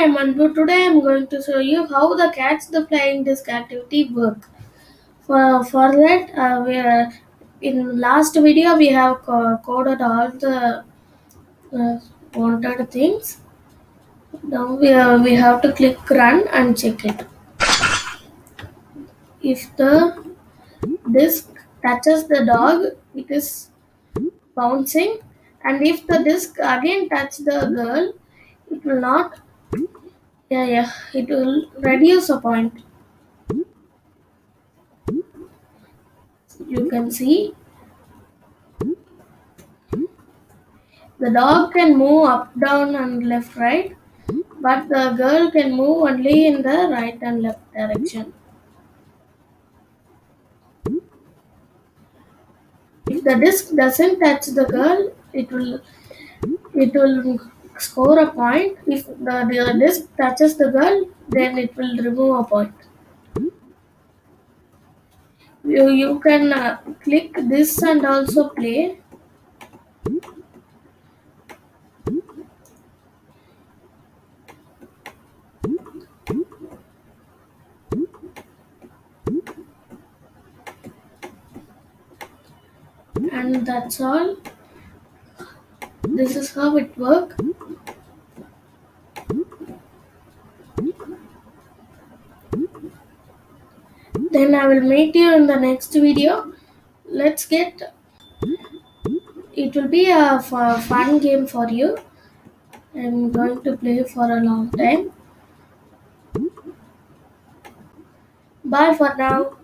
I'm Anbu. Today I'm going to show you how the catch the flying disc activity work. For that, in last video we have coded all the uh, wanted things. Now we have to click run and check it. If the disc touches the dog, it is bouncing, and if the disc again touch the girl, it will not. Yeah, it will reduce a point. You can see the dog can move up, down, and left, right, but the girl can move only in the right and left direction. If the disc doesn't touch the girl, it will score a point. If the disc touches the girl, then it will remove a point. You can click this and also play, and that's all. This is how it works. Then I will meet you in the next video. Let's get. It will be a fun game for you. I'm going to play for a long time. Bye for now.